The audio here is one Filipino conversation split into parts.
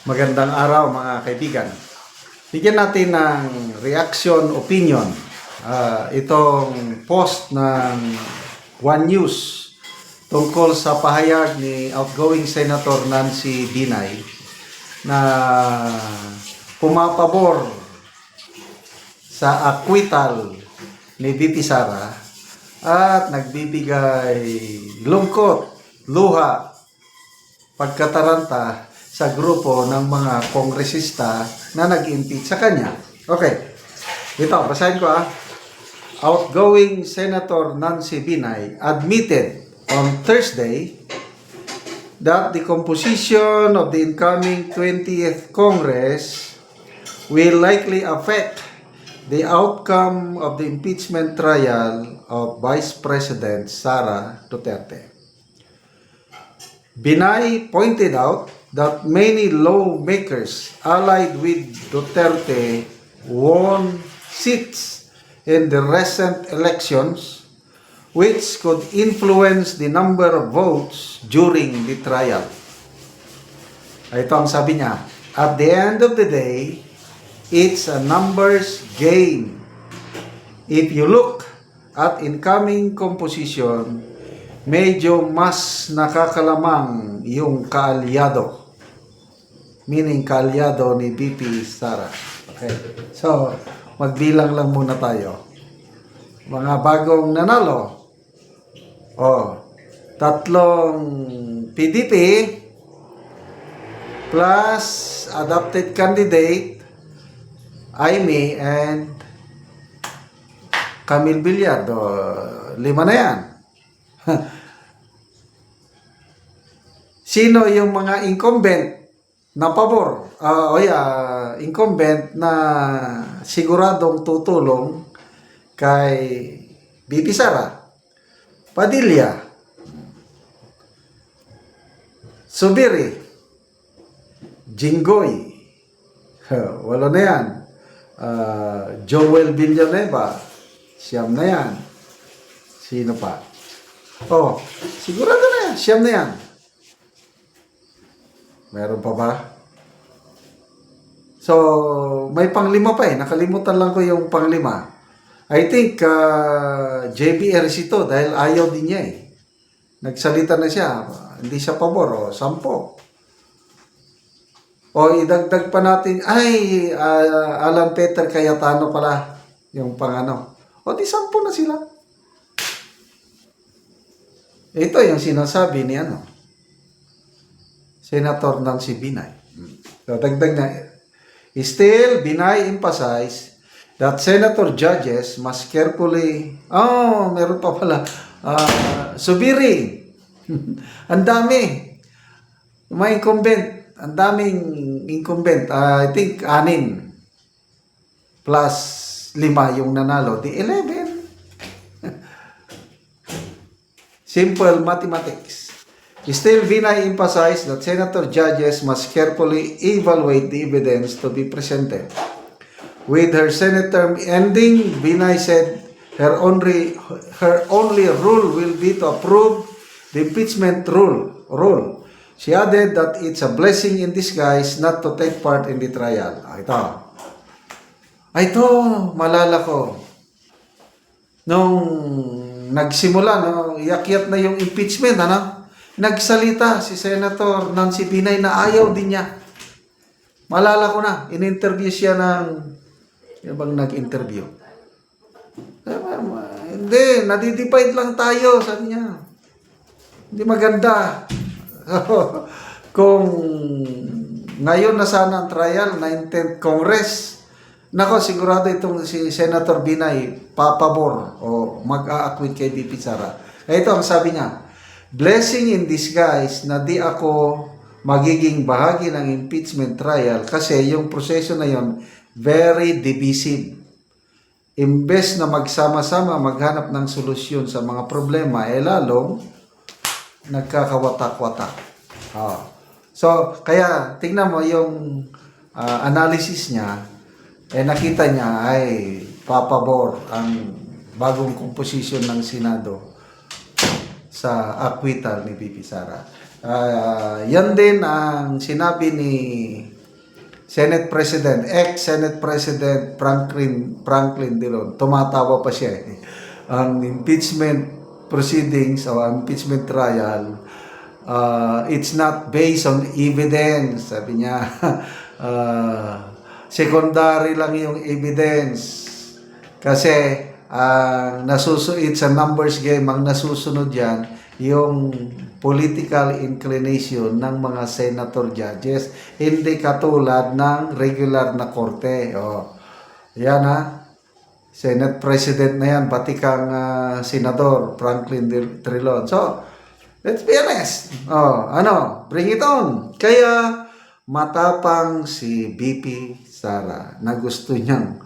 Magandang araw mga kaibigan. Bigyan natin ng reaction opinion itong post ng One News tungkol sa pahayag ni outgoing Senator Nancy Binay na pumapabor sa acquittal ni VP Sara at nagbibigay lungkot, luha, pagkataranta sa grupo ng mga kongresista na nag-impeach sa kanya. Okay. Ito, basahin ko . Outgoing Senator Nancy Binay admitted on Thursday that the composition of the incoming 20th Congress will likely affect the outcome of the impeachment trial of Vice President Sara Duterte. Binay pointed out that many lawmakers allied with Duterte won seats in the recent elections, which could influence the number of votes during the trial. Ito ang sabi niya, at the end of the day, it's a numbers game. If you look at incoming composition, medyo mas nakakalamang yung kaalyado. Meaning kaalyado ni VP Sara. Okay. So, magbilang lang muna tayo. Mga bagong nanalo. Tatlong PDP plus adopted candidate Aimee and Camille Villar. 5 na yan. Sino yung mga incumbent na pabor? Incumbent na siguradong tutulong kay VP Sara. Padilla, Zubiri, Jinggoy, wala na yan. Joel Villanueva, 9 na yan. Sino pa? Sigurado na yan, 9 na yan. Meron pa ba? So, may panglima pa . Nakalimutan lang ko yung panglima. I think JB Ejercito dahil ayaw din niya . Nagsalita na siya. Hindi siya pabor. 10. Idagdag pa natin. Alan Peter Cayetano pala. Yung pangano. Di 10 na sila. Ito yung sinasabi ni Senator Nancy Binay. So, dagdag na. Still, Binay emphasized that senator judges must carefully... meron pa pala. Zubiri. Ang dami. May incumbent. Ang daming incumbent. I think 6 plus 5 yung nanalo. Di 11. Simple mathematics. Still, Binay emphasized that senator judges must carefully evaluate the evidence to be presented. With her Senate term ending, Binay said her only rule will be to approve the impeachment rule. She added that it's a blessing in disguise not to take part in the trial. Ito, malala ko. Nung nagsimula, yakyat na yung impeachment, nagsalita si Senator Nancy Binay na ayaw din niya. Malala ko na, in-interview siya bang nag-interview? Hindi, nadidivide lang tayo, sabi niya. Hindi maganda. Kung ngayon na sana ang trial, 19th Congress, sigurado itong si Senator Binay papabor o mag-a-acquit kay VP Sara. Ito ang sabi niya, blessing in disguise na di ako magiging bahagi ng impeachment trial kasi yung proseso na yon very divisive. Imbes na magsama-sama maghanap ng solusyon sa mga problema, lalong nagkakawatak-watak. So, kaya tingnan mo yung analysis niya, nakita niya ay papabor ang bagong komposisyon ng Senado sa acquittal ni VP Sara. Yan din ang sinabi ni Senate President, ex-Senate President Franklin Dillon, tumatawa pa siya eh. Ang impeachment proceedings o impeachment trial, it's not based on evidence. Sabi niya, secondary lang yung evidence. Kasi, it's a numbers game. Ang nasusunod yan, yung political inclination ng mga senator judges, hindi katulad ng regular na korte. Yan Senate President na yan, batikang senador, Franklin Dillon. So, let's be honest. Bring it on. Kaya, matapang si BP Sara na gusto niyang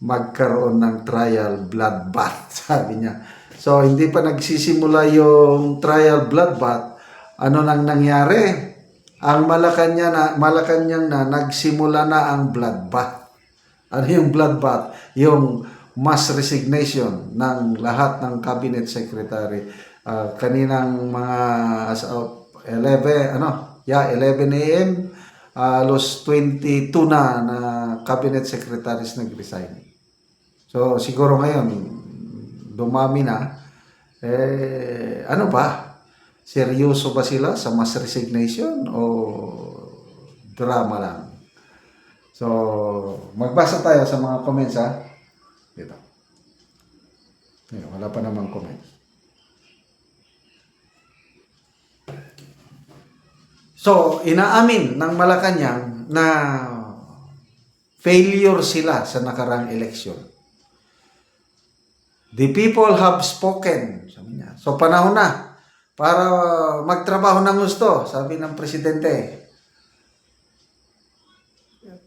magkaroon ng trial bloodbath, sabi niya. So, hindi pa nagsisimula yung trial bloodbath. Ano nang nangyari? Ang Malacanang na nagsimula na ang bloodbath. Ano yung bloodbath? Yung mass resignation ng lahat ng cabinet secretary. Kaninang mga 11 a.m. Alos 22 na cabinet secretaries nag-resign. So, siguro ngayon, dumami na, ano ba? Seryoso ba sila sa mass resignation o drama lang? So, magbasa tayo sa mga comments Dito. Wala pa namang comments. So, inaamin ng Malacanang na failure sila sa nakarang eleksyon. The people have spoken, sabi niya. So, panahon na para magtrabaho ng gusto, sabi ng presidente.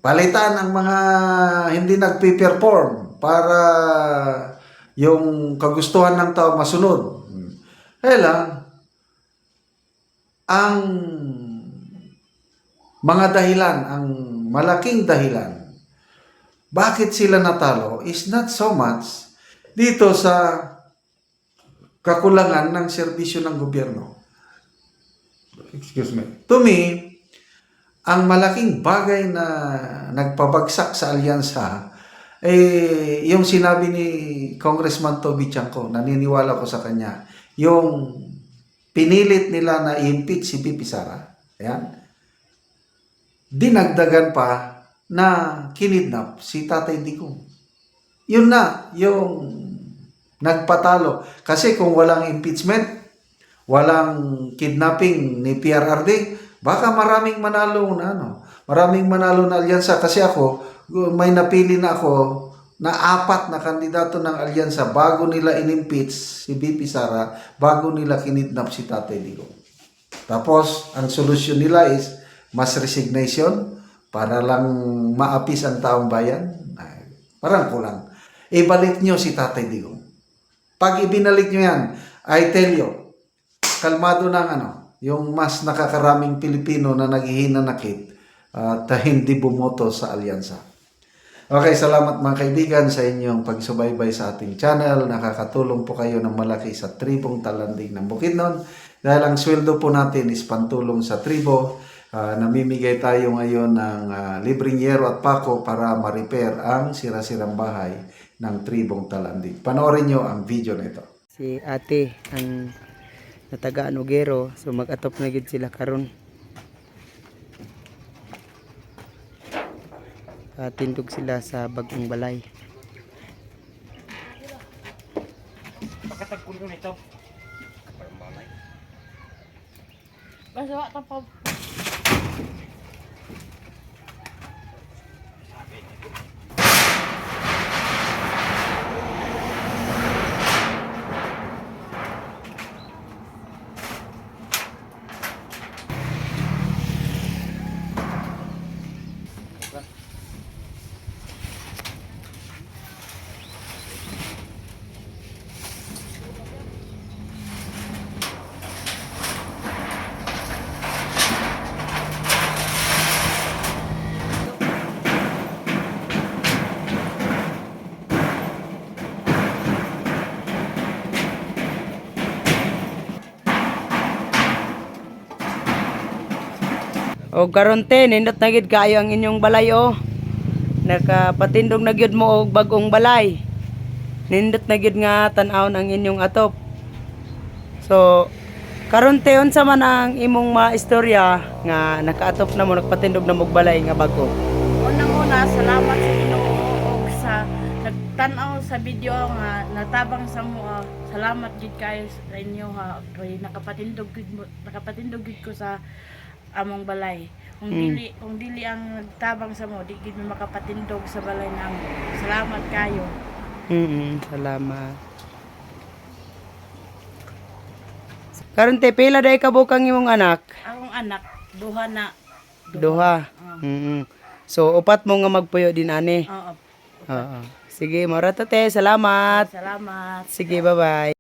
Palitan ang mga hindi nagpi-perform para yung kagustuhan ng tao masunod. Kaya lang, ang mga dahilan, ang malaking dahilan, bakit sila natalo is not so much dito sa kakulangan ng serbisyo ng gobyerno. Excuse me. To me, ang malaking bagay na nagpabagsak sa alyansa yung sinabi ni Congressman Toby Chanco, naniniwala ko sa kanya, yung pinilit nila na i-impeach si BP Sara. Ayan. Dinagdagan pa na kinidnap si Tatay Digong. Yun na, yung nagpatalo. Kasi kung walang impeachment, walang kidnapping ni PRRD, baka maraming manalo maraming manalo na alyansa. Kasi ako, may napili na ako na 4 na kandidato ng alyansa bago nila in-impeach si BP Sara, bago nila kinidnap si Tatay Digong. Tapos, ang solusyon nila is mass resignation para lang maapis ang taong bayan. Parang kulang. Ibalik nyo si Tatay Digong. Pag ibinalik nyo yan, I tell you, kalmado ng yung mas nakakaraming Pilipino na naghihinanakit at hindi bumoto sa alyansa. Okay, salamat mga kaibigan sa inyong pagsubaybay sa ating channel. Nakakatulong po kayo ng malaki sa tribong Talanding ng Bukidnon. Dahil ang sweldo po natin is pantulong sa tribo. Namimigay tayo ngayon ng libreng yero at pako para ma-repair ang sira-sirang bahay ng tribong Talanding. Panoorin nyo ang video nito. Si ate ang natagaan og gero, so mag-atop na gid sila karon. Tindog sila sa bagong balay. Pagkatagpulo nito. Balay. Basta wa ta pa. O karon te nindot na gid kaayo ang inyong balay oh. Nakapatindog na gyud mo og bag-ong balay. Nindot na gyud nga tan-awon ang inyong atop. So karon te unsa man ang imong maistorya nga nakaatop na mo nagpatindog na mo og balay nga bag-o. Unang-una, salamat sa Ginoo og sa nagtan-aw sa video nga natabang sa mo. Salamat gid kayo sa inyo ha. Kay nakapatindog gid ko sa among balay. Kung dili ang nagtabang sa mo, di gid mo makapatindog sa balay namo. Salamat kayo. Salamat. Karon te pila day ka bukang imong anak? Akong anak, duha na. Duha. So upat mo nga magpuyo din ani. Oo. Oo. Sige, mara to te. Salamat. Salamat. Sige, bye-bye.